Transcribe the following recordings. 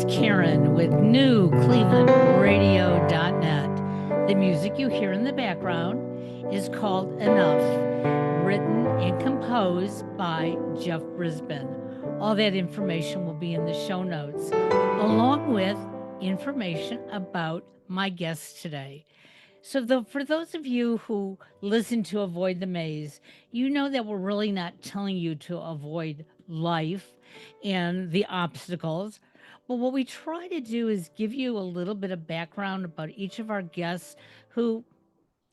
Karen with newclevelandradio.net. The music you hear in the background is called Enough, written and composed by Jeff Brisbane. All that information will be in the show notes, along with information about my guest today. So, for those of you who listen to Avoid the Maze, you know that we're really not telling you to avoid life and the obstacles. But what we try to do is give you a little bit of background about each of our guests who,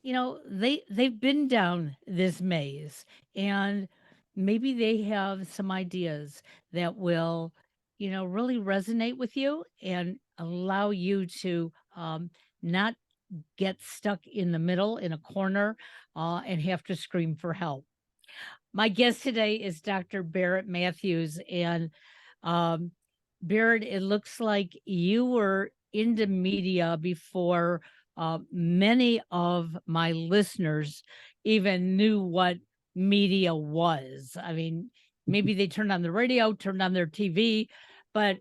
they've been down this maze, and maybe they have some ideas that will, really resonate with you and allow you to not get stuck in the middle in a corner and have to scream for help. My guest today is Dr. Barrett Matthews. And um, Barrett, it looks like you were into media before many of my listeners even knew what media was. I mean, maybe they turned on the radio, turned on their TV, but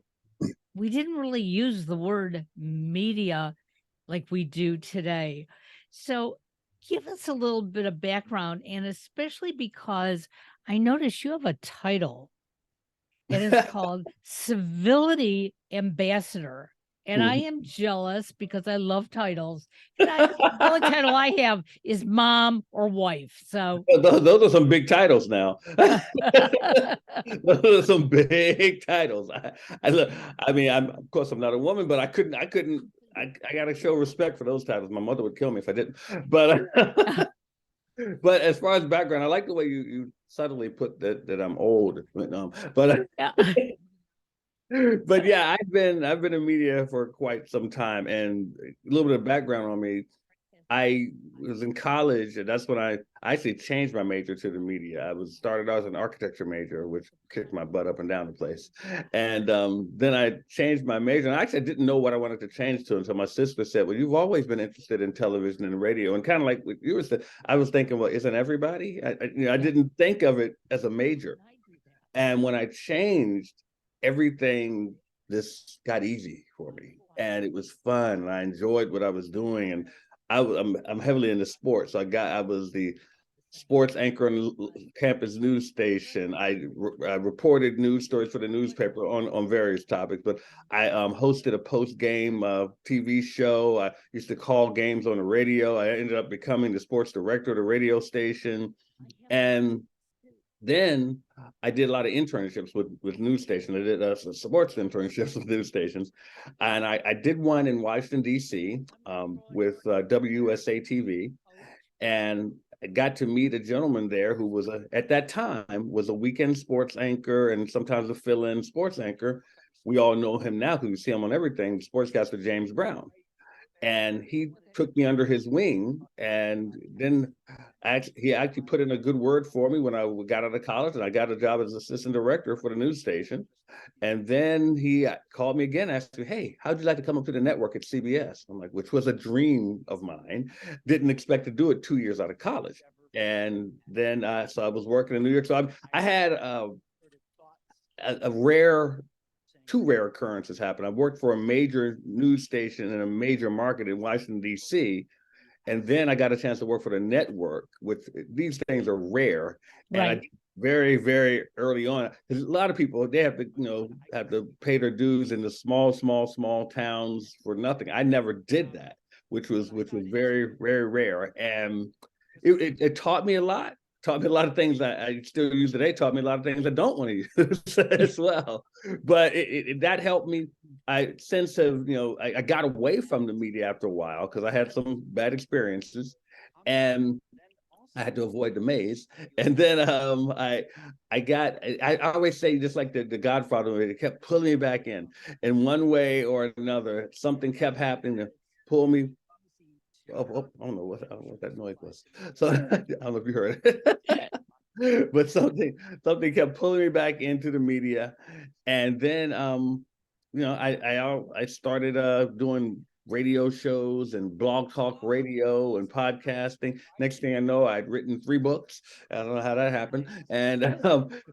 we didn't really use the word media like we do today. So, give us a little bit of background, and especially because I notice you have a title. It is called Civility Ambassador. And I am jealous because I love titles. And the only title I have is mom or wife. So those are some big titles now. Those are some big titles. I mean, of course I'm not a woman, but I got to show respect for those titles. My mother would kill me if I didn't. But but as far as background, I like the way you subtly put that I'm old. But yeah. But yeah, I've been in media for quite some time, and a little bit of background on me. I was in college, and that's when I actually changed my major to the media. I started out as an architecture major, which kicked my butt up and down the place. And then I changed my major, and I didn't know what I wanted to change to until my sister said, "Well, you've always been interested in television and radio," and kind of like what you were saying. I was thinking, well, isn't everybody? I didn't think of it as a major. And when I changed, everything just got easy for me, and it was fun. And I enjoyed what I was doing, and I'm heavily into sports. So I was the sports anchor on the campus news station. I reported news stories for the newspaper on various topics, but I hosted a post game TV show. I used to call games on the radio. I ended up becoming the sports director of the radio station, and then I did a lot of internships with news stations. I did some sports internships with news stations, and I did one in Washington D.C. With WUSA TV, and I got to meet a gentleman there who was at that time was a weekend sports anchor and sometimes a fill-in sports anchor. We all know him now because we see him on everything. Sportscaster James Brown. And he took me under his wing, and then he actually put in a good word for me when I got out of college, and I got a job as assistant director for the news station. And then he called me again, asked me, "Hey, how'd you like to come up to the network at CBS?" I'm like, which was a dream of mine. Didn't expect to do it 2 years out of college. And then so I was working in New York. So I had a rare two rare occurrences happen. I worked for a major news station in a major market in Washington, D.C., and then I got a chance to work for the network, which these things are rare. Right. And I very, very early on, because a lot of people, they have to pay their dues in the small towns for nothing. I never did that, which was very, very rare. And it taught me a lot. Taught me a lot of things that I still use today. Taught me a lot of things I don't want to use as well. But that helped me. I got away from the media after a while because I had some bad experiences, and I had to avoid the maze. And then I always say, just like the Godfather, it kept pulling me back in one way or another. Something kept happening to pull me. I don't know what that noise was. So I don't know if you heard it. But something kept pulling me back into the media. And then I started doing radio shows and blog talk radio and podcasting. Next thing I know, I'd written 3 books. I don't know how that happened. And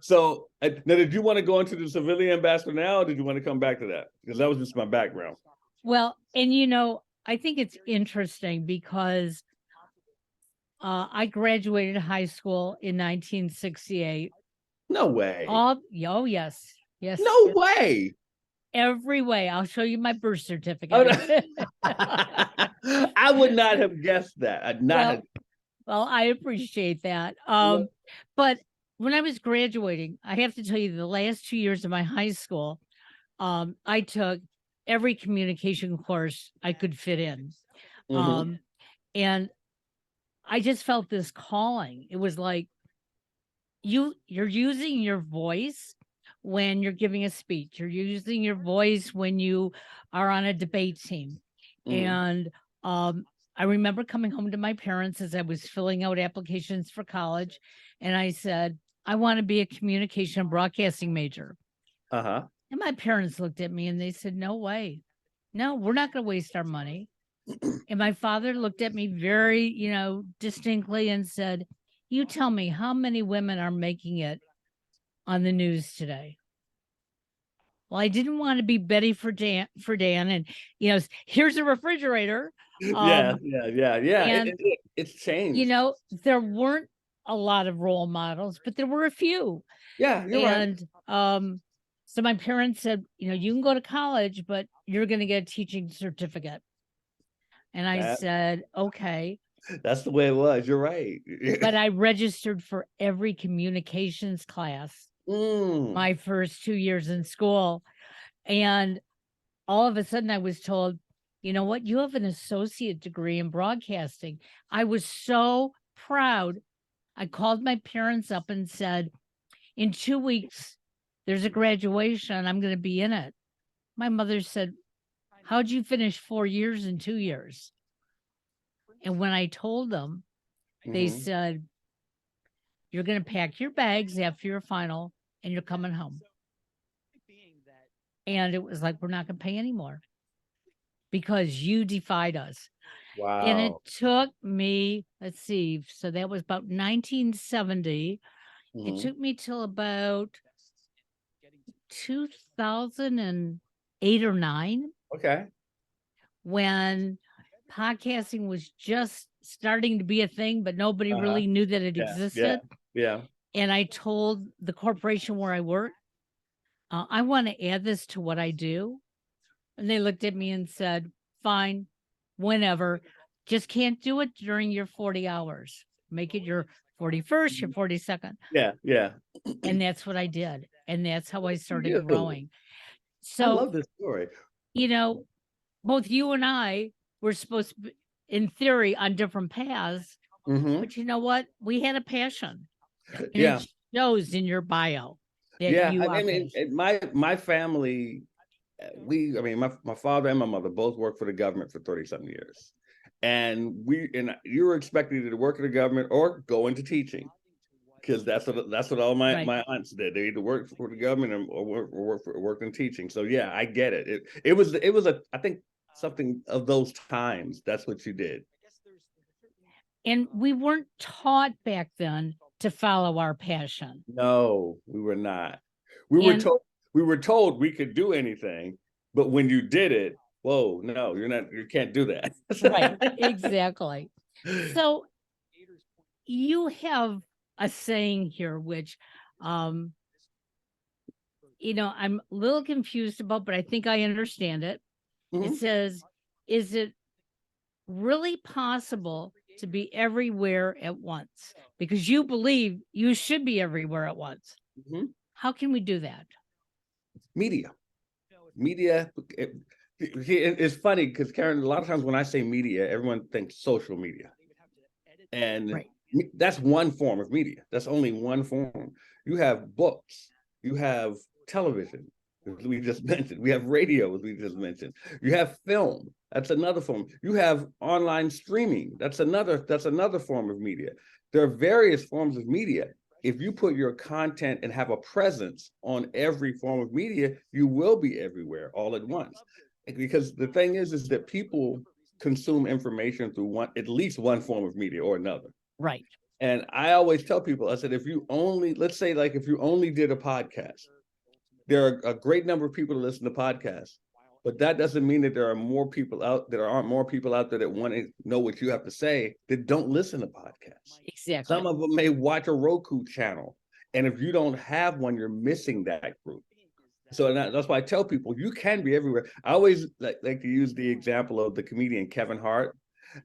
so now, did you want to go into the civilian ambassador now, or did you want to come back to that? Because that was just my background. Well, and I think it's interesting because I graduated high school in 1968. No way. Oh, yes. Yes. No way. Every way. I'll show you my birth certificate. Oh, no. I would not have guessed that. I'd not have. Well, I appreciate that. But when I was graduating, I have to tell you, the last 2 years of my high school, I took every communication course I could fit in. And I just felt this calling. It was like, you're using your voice when you're giving a speech. You're using your voice when you are on a debate team. And I remember coming home to my parents as I was filling out applications for college, and I said, I want to be a communication and broadcasting major. And my parents looked at me and they said, no way. No, we're not going to waste our money. And my father looked at me very, distinctly and said, you tell me how many women are making it on the news today. Well, I didn't want to be Betty for Dan, and here's a refrigerator. Yeah. And it's changed. There weren't a lot of role models, but there were a few. Yeah, you're right. And so my parents said, you can go to college, but you're going to get a teaching certificate. And I said, okay. That's the way it was. You're right. But I registered for every communications class my first 2 years in school. And all of a sudden I was told, you know what? You have an associate degree in broadcasting. I was so proud. I called my parents up and said, in 2 weeks, there's a graduation. I'm going to be in it. My mother said, how'd you finish 4 years in 2 years? And when I told them, they said, you're going to pack your bags after your final and you're coming home. And it was like, we're not going to pay anymore because you defied us. Wow. And it took me, let's see, so that was about 1970. It took me till about 2008 or 9. Okay. When podcasting was just starting to be a thing, but nobody really knew that it existed. Yeah. And I told the corporation where I work, I want to add this to what I do. And they looked at me and said, fine, whenever. Just can't do it during your 40 hours. Make it your 41st, your 42nd. Yeah. And that's what I did. And that's how I started growing. So I love this story. Both you and I were supposed to be, in theory, on different paths. But you know what? We had a passion. And it shows in your bio. My family, my father and my mother both worked for the government for 30-something years. And you were expected to work in the government or go into teaching, because that's what all my aunts did. They either worked for the government or worked in teaching. So yeah, I get it. It was I think something of those times. That's what you did. And we weren't taught back then to follow our passion. No, we were not. We were told we could do anything, but when you did it, whoa, no, you can't do that. Right, exactly. So you have a saying here, which, I'm a little confused about, but I think I understand it. It says, is it really possible to be everywhere at once? Because you believe you should be everywhere at once. How can we do that? Media. It's funny because, Karen, a lot of times when I say media, everyone thinks social media. And that's one form of media. That's only one form. You have books. You have television, as we just mentioned. We have radio, as we just mentioned. You have film. That's another form. You have online streaming. That's another form of media. There are various forms of media. If you put your content and have a presence on every form of media, you will be everywhere all at once. because the thing is that people consume information through at least one form of media or another. Right. And I always tell people, I said, if you only, let's say, like, if you only did a podcast, there are a great number of people to listen to podcasts, but that doesn't mean that there aren't more people out there that want to know what you have to say that don't listen to podcasts. Exactly. Some of them may watch a Roku channel. And if you don't have one, you're missing that group. So that's why I tell people you can be everywhere. I always like to use the example of the comedian Kevin Hart.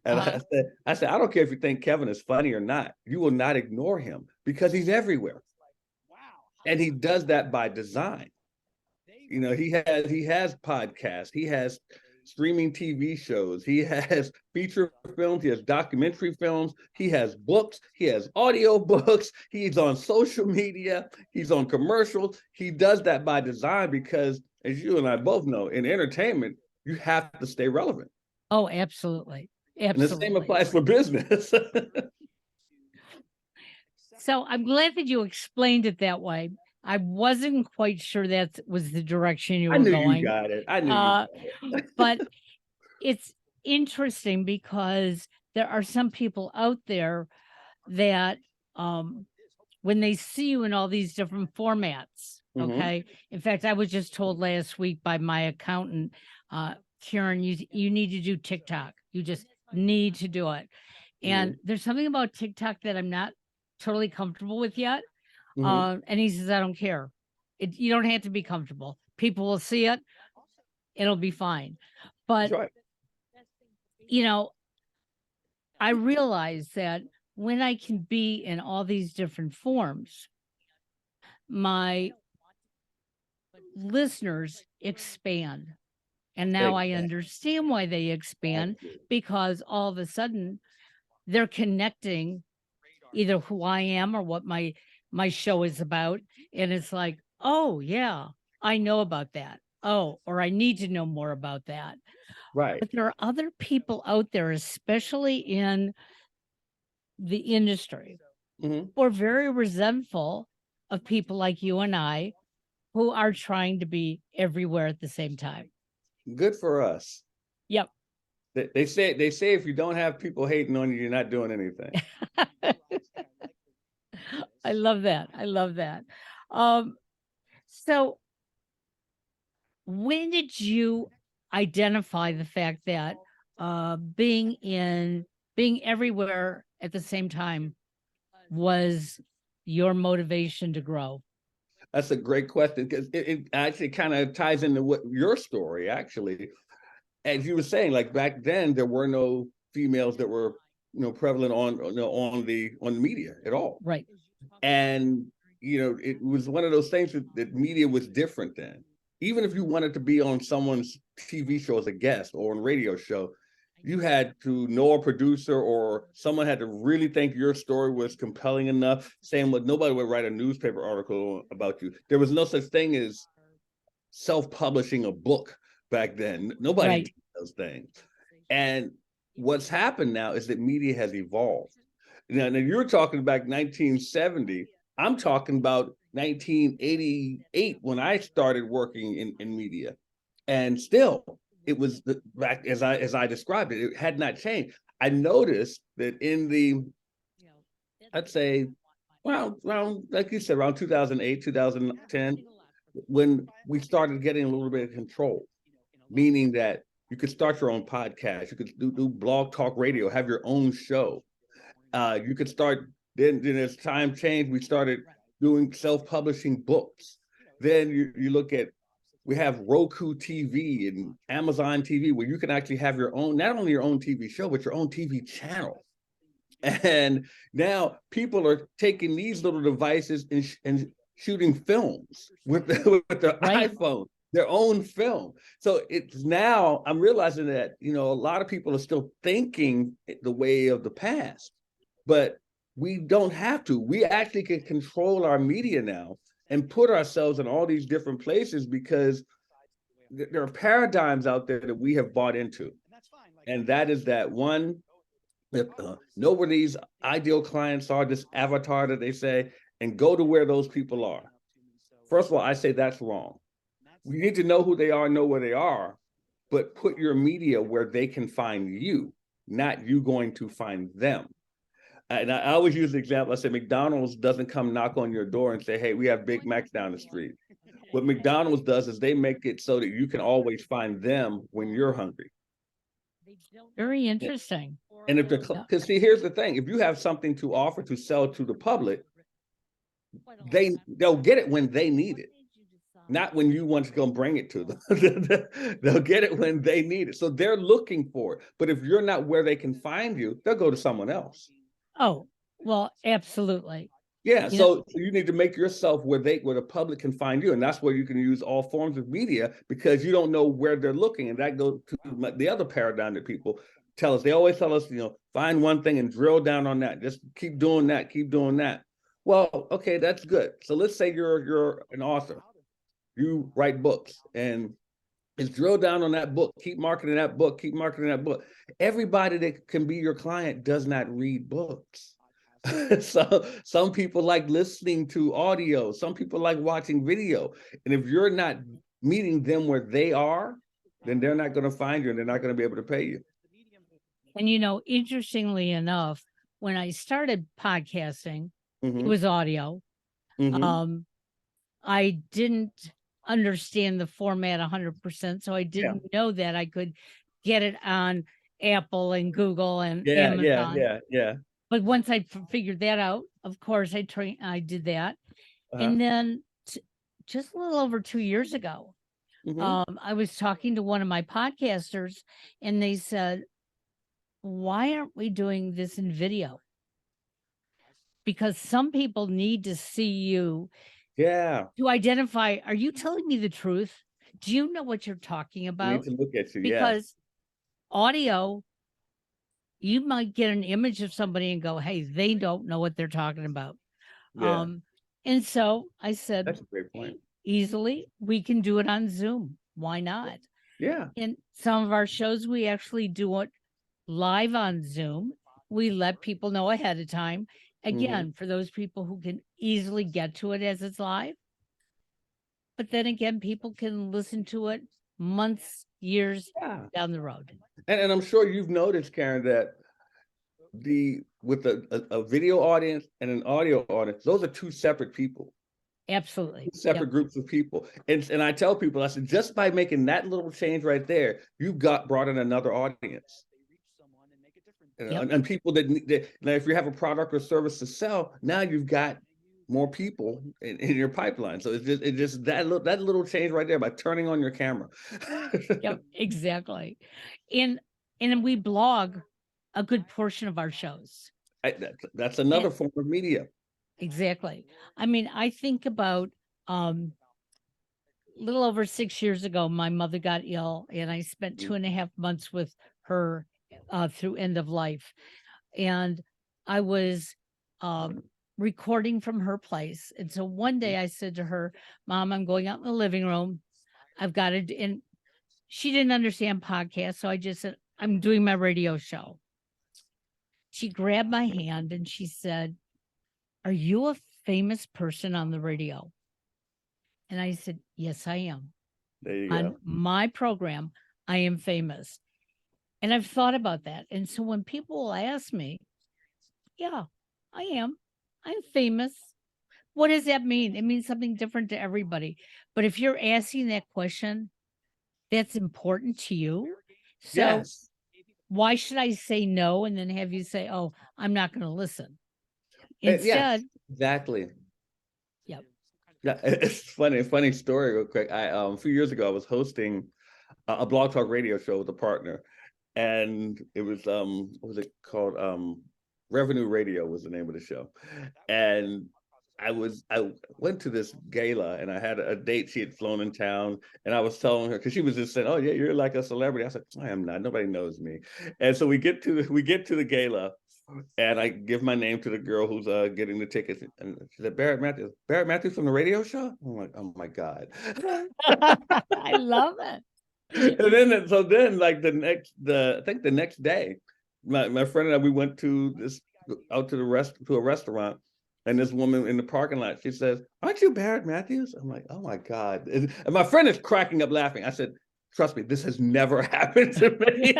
And I said, I don't care if you think Kevin is funny or not, you will not ignore him because he's everywhere. And he does that by design. You know, he has podcasts, he has streaming TV shows, he has feature films, he has documentary films, he has books, he has audio books, he's on social media, he's on commercials. He does that by design because, as you and I both know, in entertainment, you have to stay relevant. Oh, absolutely. Absolutely. And the same applies for business. So I'm glad that you explained it that way. I wasn't quite sure that was the direction you were going. I knew you got it. I knew you got it. But it's interesting because there are some people out there that when they see you in all these different formats, okay. In fact, I was just told last week by my accountant, Karen, you need to do TikTok. You just need to do it. And there's something about TikTok that I'm not totally comfortable with yet. And he says, I don't care. You don't have to be comfortable. People will see it. It'll be fine. But, you know, I realize that when I can be in all these different forms, my listeners expand. And now I understand why they expand, because all of a sudden they're connecting either who I am or what my show is about. And it's like, oh, yeah, I know about that. Oh, or I need to know more about that. Right. But there are other people out there, especially in the industry, who are very resentful of people like you and I who are trying to be everywhere at the same time. Good for us. Yep. They say if you don't have people hating on you, you're not doing anything. I love that. I love that. So when did you identify the fact that being everywhere at the same time was your motivation to grow? That's a great question, because it actually kind of ties into what your story actually. As you were saying, like back then, there were no females that were, prevalent on the media at all. Right. And, it was one of those things that media was different then. Even if you wanted to be on someone's TV show as a guest or on a radio show, you had to know a producer, or someone had to really think your story was compelling enough. Saying what, nobody would write a newspaper article about you. There was no such thing as self-publishing a book back then. Nobody did those things. And what's happened now is that media has evolved. Now you're talking back 1970. I'm talking about 1988 when I started working in media, and still it was back as I described it. It had not changed. I noticed that in the, I'd say, around like you said, around 2008, 2010, when we started getting a little bit of control, meaning that you could start your own podcast, you could do blog talk radio, have your own show. You could start, then as time changed, we started doing self-publishing books. Then you look at, we have Roku TV and Amazon TV, where you can actually have your own, not only your own TV show, but your own TV channel. And now people are taking these little devices and shooting films with their iPhone, their own film. So it's now, I'm realizing that, a lot of people are still thinking the way of the past, but we don't have to. We actually can control our media now and put ourselves in all these different places, because there are paradigms out there that we have bought into. And that is that one, know where these ideal clients are, this avatar that they say, and go to where those people are. First of all, I say that's wrong. We need to know who they are, know where they are, but put your media where they can find you, not you going to find them. And I always use the example. I say McDonald's doesn't come knock on your door and say, "Hey, we have Big Macs down the street." What McDonald's does is they make it so that you can always find them when you're hungry. Very interesting. And if because see, here's the thing: if you have something to offer to sell to the public, they'll get it when they need it, not when you want to go bring it to them. They'll get it when they need it. So they're looking for it. But if you're not where they can find you, they'll go to someone else. Oh, well, absolutely. Yeah, so you need to make yourself where the public can find you, and that's where you can use all forms of media, because you don't know where they're looking, and that goes to the other paradigm that people tell us. They always tell us, find one thing and drill down on that. Just keep doing that, keep doing that. Well, okay, that's good. So let's say you're an author, you write books, and it's drill down on that book. Keep marketing that book. Keep marketing that book. Everybody that can be your client does not read books. So some people like listening to audio. Some people like watching video. And if you're not meeting them where they are, then they're not going to find you, and they're not going to be able to pay you. And, interestingly enough, when I started podcasting, Mm-hmm. it was audio. Mm-hmm. I didn't understand the format 100%, so I didn't know that I could get it on Apple and Google and Amazon. Yeah. But once I figured that out, of course, I did that. And then just a little over 2 years ago, I was talking to one of my podcasters, and they said, "Why aren't we doing this in video? Because some people need to see you to identify, are you telling me the truth? Do you know what you're talking about? We need to look at you, because audio, you might get an image of somebody and go, hey, they don't know what they're talking about. Yeah. And so I said, that's a great point. Easily, we can do it on Zoom. Why not? Yeah. In some of our shows, we actually do it live on Zoom. We let people know ahead of time. Again, for those people who can easily get to it as it's live. But then again, people can listen to it months, years down the road. And I'm sure you've noticed, Karen, that with a video audience and an audio audience, those are two separate people. Absolutely. Two separate groups of people. And I tell people, I said, just by making that little change right there, you brought in another audience. And people that now, if you have a product or service to sell, now you've got more people in your pipeline. So it's just that little change right there by turning on your camera. Yep, exactly. And we blog a good portion of our shows. That's another form of media. Exactly. I mean, I think about a little over 6 years ago, my mother got ill, and I spent 2.5 months with her through end of life. And I was recording from her place. And so one day I said to her, Mom, I'm going out in the living room. I've got to, and she didn't understand podcasts. So I just said, I'm doing my radio show. She grabbed my hand and she said, are you a famous person on the radio? And I said, yes, I am. There you on go. My program, I am famous. And I've thought about that. And so when people will ask me, yeah, I am. I'm famous. What does that mean? It means something different to everybody. But if you're asking that question, that's important to you. So why should I say no and then have you say, oh, I'm not going to listen? Instead. Exactly. Yep. Yeah, it's funny story real quick. A few years ago, I was hosting a Blog Talk radio show with a partner, and it was what was it called? Revenue Radio was the name of the show. And I went to this gala, and I had a date. She had flown in town, and I was telling her, because she was just saying, oh yeah, you're like a celebrity. I said, I am not, nobody knows me. And so we get to the gala, and I give my name to the girl who's getting the tickets, and she said, Barrett Matthews from the radio show. I'm like, oh my God. I love it. And then like I think the next day, my friend and I, we went out to a restaurant, and this woman in the parking lot, she says, aren't you Barrett Matthews? I'm like, oh my God. And my friend is cracking up laughing. I said, trust me, this has never happened to me.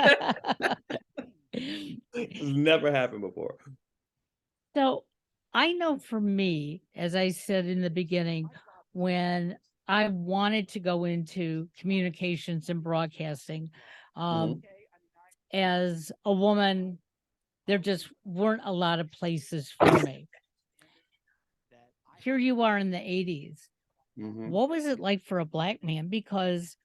This has never happened before. So I know for me, as I said in the beginning, when I wanted to go into communications and broadcasting, as a woman, there just weren't a lot of places for me. Here you are in the 80s. What was it like for a Black man? Because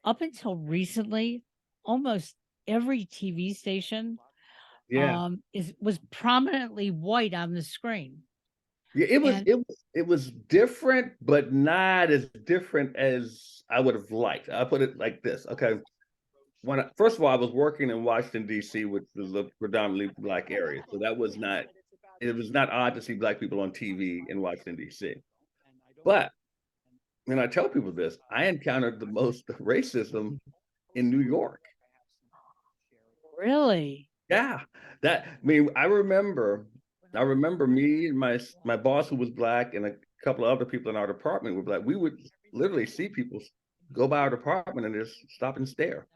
up until recently, almost every TV station was prominently white on the screen. Yeah, it was different, but not as different as I would have liked. I put it like this. Okay. First of all, I was working in Washington, D.C., which was a predominantly Black area. So it was not odd to see Black people on TV in Washington, D.C. But when I tell people this, I encountered the most racism in New York. Really? Yeah. I remember me and my boss, who was Black, and a couple of other people in our department were Black. We would literally see people go by our department and just stop and stare.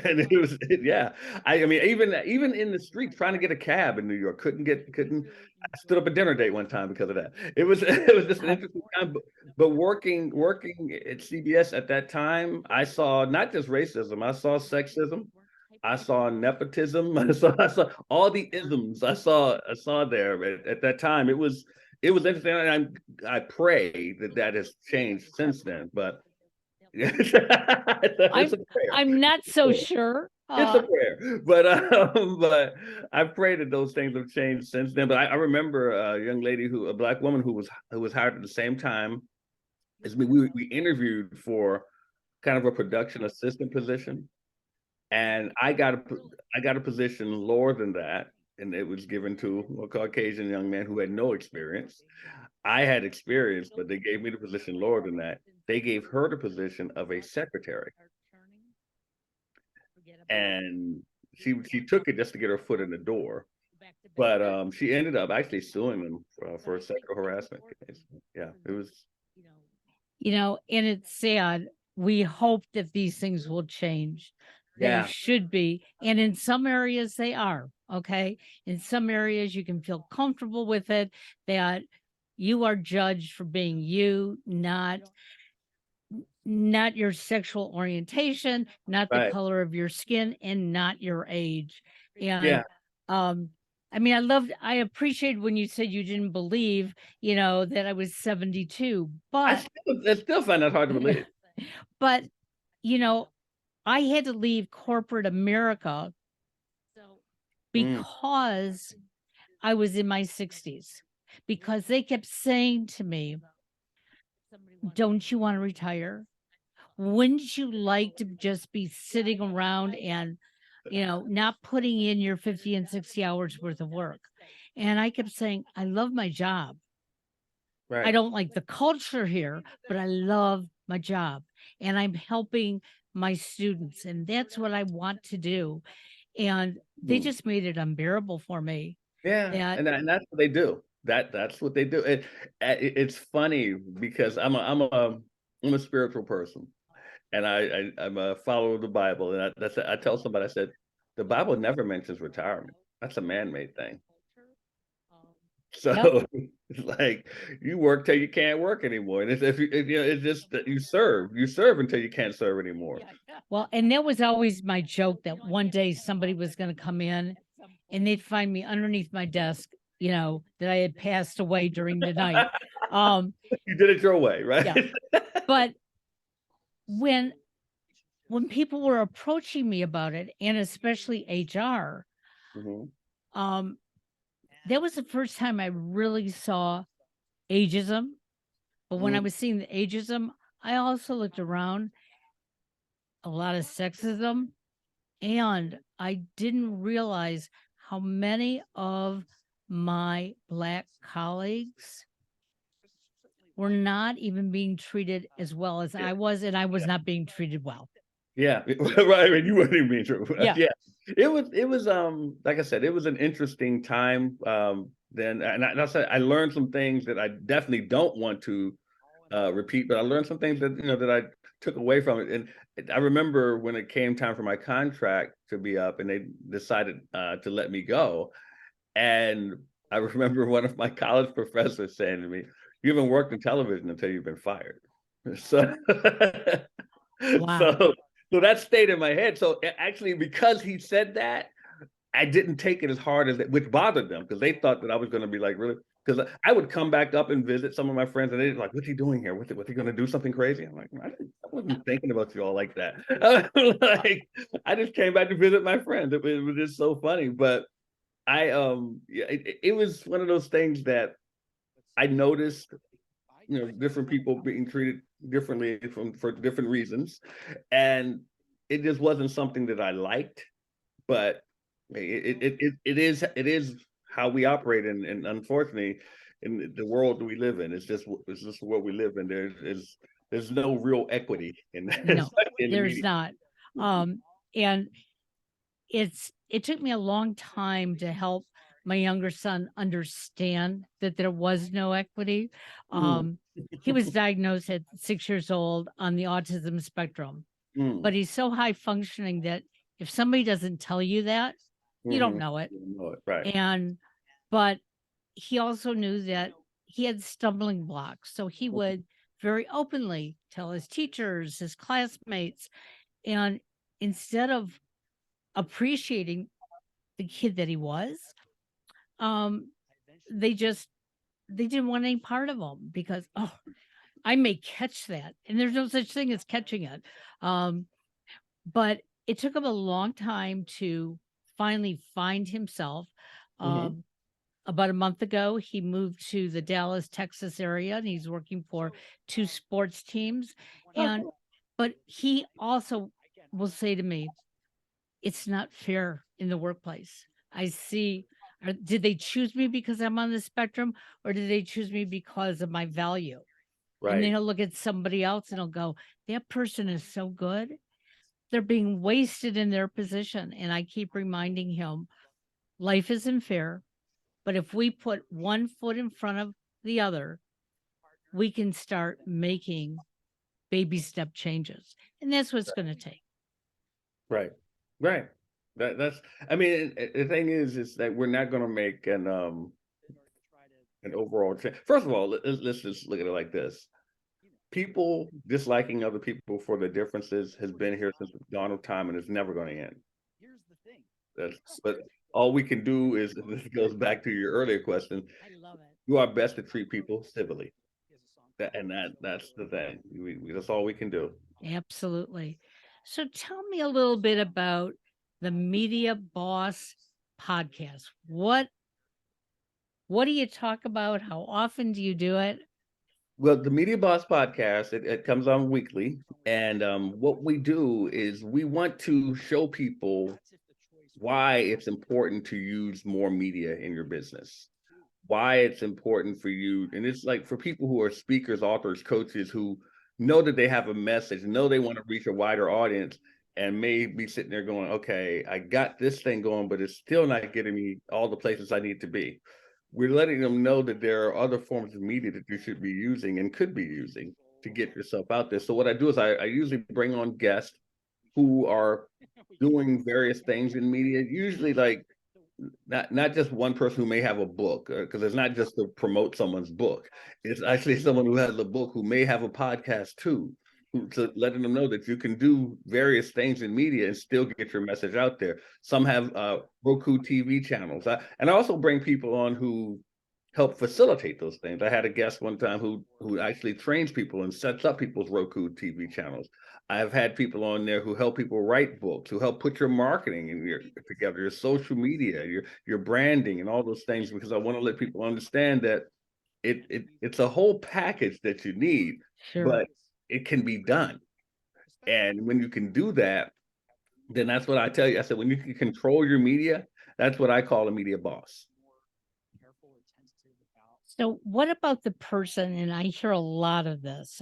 And it was, yeah. I mean, even in the street trying to get a cab in New York, couldn't. I stood up a dinner date one time because of that. It was just an interesting time. But working at CBS at that time, I saw not just racism, I saw sexism, I saw nepotism, I saw all the isms. I saw there at that time. It was interesting, and I pray that has changed since then. But I'm not so sure. It's a prayer, but I pray that those things have changed since then. But I remember a Black woman who was hired at the same time as me. We interviewed for kind of a production assistant position, and I got a position lower than that, and it was given to a Caucasian young man who had no experience. I had experience, but they gave me the position lower than that. They gave her the position of a secretary. And she took it just to get her foot in the door, but she ended up actually suing them for a sexual harassment case. Yeah, it was. And it's sad. We hope that these things will change. They should be, and in some areas they are. Okay, in some areas you can feel comfortable with it, that you are judged for being you, not your sexual orientation, not the color of your skin, and not your age. And I mean, I appreciate when you said you didn't believe, that I was 72, but I still find that hard to believe. But I had to leave corporate America because I was in my 60s, because they kept saying to me, don't you want to retire? Wouldn't you like to just be sitting around and, not putting in your 50 and 60 hours worth of work? And I kept saying, I love my job. I don't like the culture here, but I love my job, and I'm helping my students, and that's what I want to do. And they just made it unbearable for me. Yeah, and that's what they do. That's what they do. It's funny because I'm a spiritual person, and I'm a follower of the Bible, and I tell somebody, I said, the Bible never mentions retirement. That's a man-made thing. So it's like you work till you can't work anymore, and it's just that you serve until you can't serve anymore. Well, and that was always my joke, that one day somebody was going to come in and they'd find me underneath my desk, that I had passed away during the night. You did it your way, right? Yeah. But when people were approaching me about it, and especially HR, that was the first time I really saw ageism. But when I was seeing the ageism, I also looked around, a lot of sexism, and I didn't realize how many of my Black colleagues were not even being treated as well as I was, and I was not being treated well. Yeah, right. I mean, you wouldn't even be true. Yeah. It was like I said, it was an interesting time then, and I said I learned some things that I definitely don't want to repeat, but I learned some things that that took away from it. And I remember when it came time for my contract to be up, and they decided to let me go. And I remember one of my college professors saying to me, "You haven't worked in television until you've been fired." So, Wow. so that stayed in my head. So actually, because he said that, I didn't take it as hard as it, which bothered them because they thought that I was going to be like, really, because I would come back up and visit some of my friends, and they're like, "What's he doing here? What's he going to do something crazy?" I'm like, I wasn't thinking about you all like that. Like, I just came back to visit my friends. It was just so funny. But yeah, it was one of those things that I noticed, different people being treated differently for different reasons, and it just wasn't something that I liked. But it is how we operate, and unfortunately, in the world that we live in, it's just what we live in. There's no real equity in No, in the there's media. not. And it took me a long time to help my younger son understand that there was no equity. Mm, He was diagnosed at 6 years old on the autism spectrum, mm, but he's so high functioning that if somebody doesn't tell you that, you don't mhm. know it. You know it, right? And but he also knew that he had stumbling blocks. So he would very openly tell his teachers, his classmates, and instead of appreciating the kid that he was, um, they just they didn't want any part of him because, oh, I may catch that. And there's no such thing as catching it. Um, but it took him a long time to finally find himself. Hmm. Um, about a month ago, he moved to the Dallas, Texas area, and he's working for two sports teams. And but he also will say to me, it's not fair in the workplace. I see. Did they choose me because I'm on the spectrum, or did they choose me because of my value? And then Right. he'll look at somebody else and he'll go, that person is so good. They're being wasted in their position. And I keep reminding him, life isn't fair. But if we put one foot in front of the other, we can start making baby step changes. And that's what it's going to take. Right. Right. That's. I mean, the thing is that we're not going to make an overall change. First of all, let's just look at it like this: people disliking other people for their differences has been here since the dawn of time, and it's never going to end. That's, but all we can do is, this goes back to your earlier question, I love it. do our best to treat people civilly. That's the thing. That's all we can do. Absolutely. So tell me a little bit about the Media Boss podcast. What do you talk about? How often do you do it? Well, the Media Boss podcast, it comes on weekly. And what we do is we want to show people why it's important to use more media in your business, why it's important for you. And it's like for people who are speakers, authors, coaches who know that they have a message, know they want to reach a wider audience, and may be sitting there going, okay, I got this thing going, but it's still not getting me all the places I need to be. We're letting them know that there are other forms of media that you should be using and could be using to get yourself out there. So what I do is I usually bring on guests who are doing various things in media, usually like not just one person who may have a book, because it's not just to promote someone's book. It's actually someone who has a book who may have a podcast too, to letting them know that you can do various things in media and still get your message out there. Some have Roku TV channels, and I also bring people on who help facilitate those things. I had a guest one time who actually trains people and sets up people's Roku TV channels. I've had people on there who help people write books, who help put your marketing in together, your social media, your branding, and all those things. Because I want to let people understand that it's a whole package that you need, Sure. but it can be done. And when you can do that, then that's what I tell you. I said, when you can control your media, that's what I call a media boss. So what about the person, and I hear a lot of this,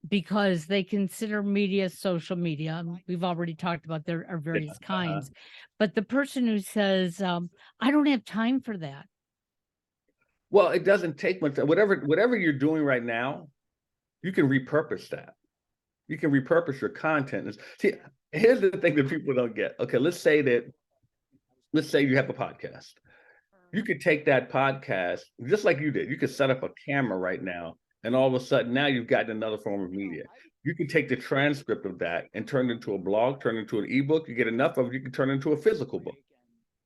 because they consider media social media. We've already talked about there are Yeah. various kinds, but the person who says, I don't have time for that. Well, it doesn't take much. Whatever you're doing right now, you can repurpose that. You can repurpose your content. See, here's the thing that people don't get. Okay, let's say you have a podcast. You could take that podcast, just like you did. You could set up a camera right now, and all of a sudden now you've gotten another form of media. You can take the transcript of that and turn it into a blog, turn it into an ebook. You get enough of it, you can turn it into a physical book.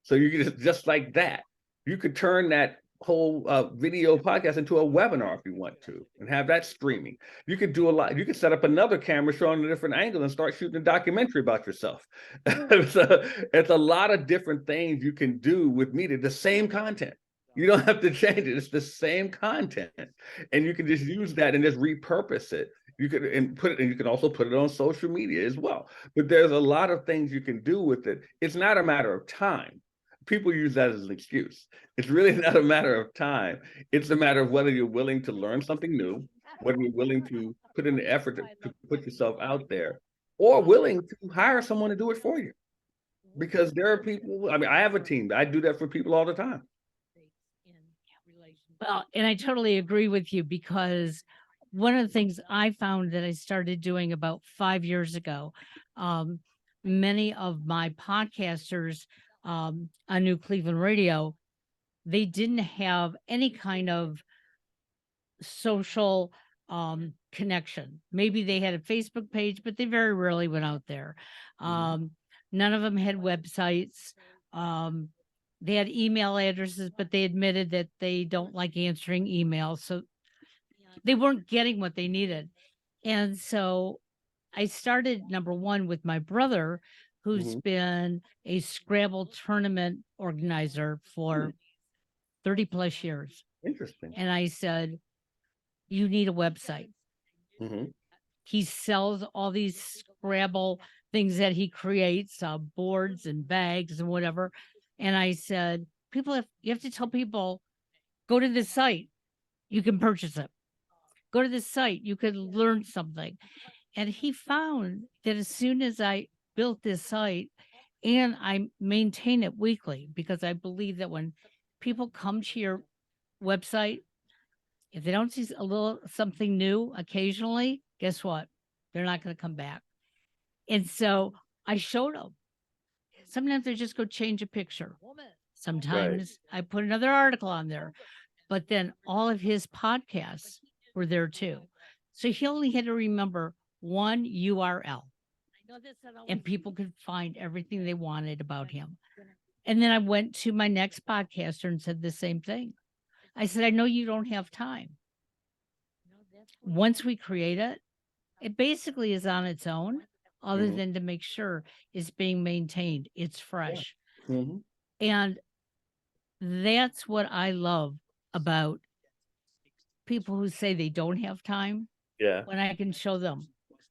So you can just like that. You could turn that whole video podcast into a webinar if you want to, and have that streaming. You could do a lot. You could set up another camera showing a different angle and start shooting a documentary about yourself. So it's a lot of different things you can do with media, the same content. You don't have to change it. It's the same content, and you can just use that and just repurpose it. You could and you can also put it on social media as well. But there's a lot of things you can do with it. It's not a matter of time. People use that as an excuse. It's really not a matter of time. It's a matter of whether you're willing to learn something new, whether you're willing to put in the effort to put yourself out there, or willing to hire someone to do it for you. Because there are people, I mean, I have a team. I do that for people all the time. Well, and I totally agree with you, because one of the things I found that I started doing about 5 years ago, many of my podcasters on New Cleveland Radio, they didn't have any kind of social connection. Maybe they had a Facebook page, but they very rarely went out there. None of them had websites. They had email addresses, but they admitted that they don't like answering emails. So they weren't getting what they needed. And so I started, number one, with my brother, who's been a Scrabble tournament organizer for 30 plus years. Interesting. And I said, you need a website. He sells all these Scrabble things that he creates, boards and bags and whatever. And I said, you have to tell people, go to this site, you can purchase it. Go to this site, you could learn something. And he found that as soon as I built this site, and I maintain it weekly, because I believe that when people come to your website, if they don't see a little something new occasionally, guess what? They're not going to come back. And so I showed them. Sometimes I just go change a picture. Sometimes I put another article on there. But then all of his podcasts were there too. So he only had to remember one URL, and people could find everything they wanted about him. And then I went to my next podcaster and said the same thing. I said, I know you don't have time. Once we create it, it basically is on its own, other than to make sure it's being maintained. It's fresh. And that's what I love about people who say they don't have time. When I can show them,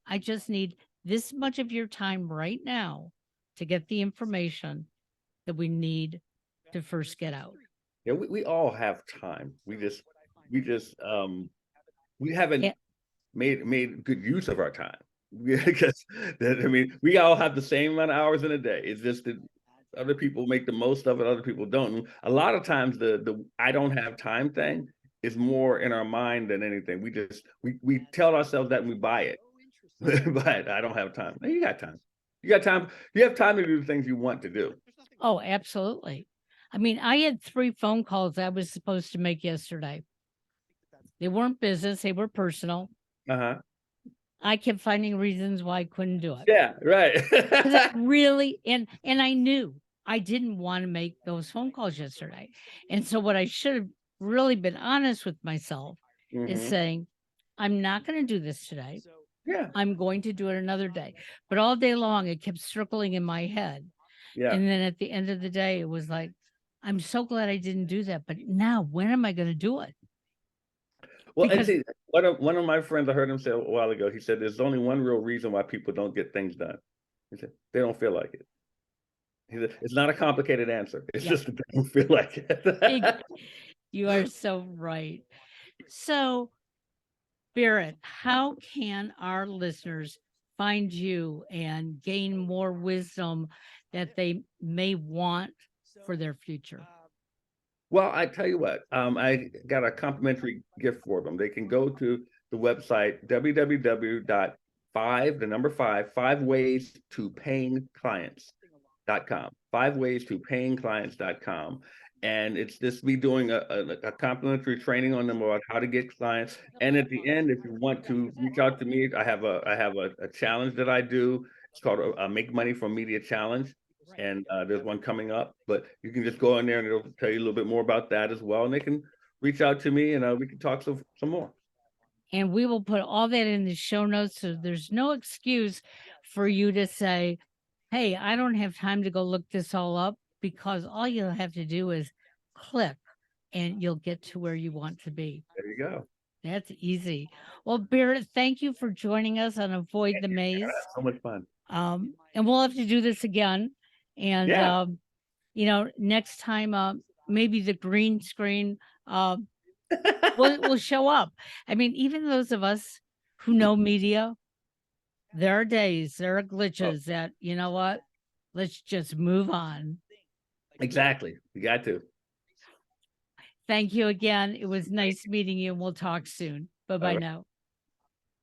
I just need this much of your time right now to get the information that we need to first get out. Yeah, we all have time. We haven't made good use of our time. Because we all have the same amount of hours in a day. It's just that other people make the most of it, other people don't. And a lot of times the I don't have time thing is more in our mind than anything. We tell ourselves that and we buy it. But I don't have time. No, you got time. You got time. You have time to do the things you want to do. Oh, absolutely. I mean, I had 3 phone calls I was supposed to make yesterday. They weren't business, they were personal. I kept finding reasons why I couldn't do it. Yeah, right. I really, and I knew I didn't want to make those phone calls yesterday. And so what I should have really been honest with myself is saying, I'm not going to do this today. I'm going to do it another day. But all day long, it kept circling in my head. And then at the end of the day, it was like, I'm so glad I didn't do that. But now, when am I going to do it? Well, and see, one of my friends, I heard him say a while ago, he said, there's only one real reason why people don't get things done. He said, they don't feel like it. He said, it's not a complicated answer. It's just that they don't feel like it. You are so right. So, Barrett, how can our listeners find you and gain more wisdom that they may want for their future? Well, I tell you what, I got a complimentary gift for them. They can go to the website, the number five ways to paying clients.com. 5ways to payingclients.com. And it's just me doing a complimentary training on them about how to get clients. And at the end, if you want to reach out to me, I have a challenge that I do. It's called a Make Money from Media Challenge. And there's one coming up, but you can just go in there and it'll tell you a little bit more about that as well. And they can reach out to me and we can talk some more. And we will put all that in the show notes. So there's no excuse for you to say, hey, I don't have time to go look this all up, because all you'll have to do is click and you'll get to where you want to be. There you go. That's easy. Well, Barrett, thank you for joining us on Avoid the Maze. So much fun. And we'll have to do this again. And, you know, next time, maybe the green screen will show up. I mean, even those of us who know media, there are days, there are glitches that, you know what, let's just move on. Exactly. We got to. Thank you again. It was nice meeting you, and we'll talk soon. Bye-bye now.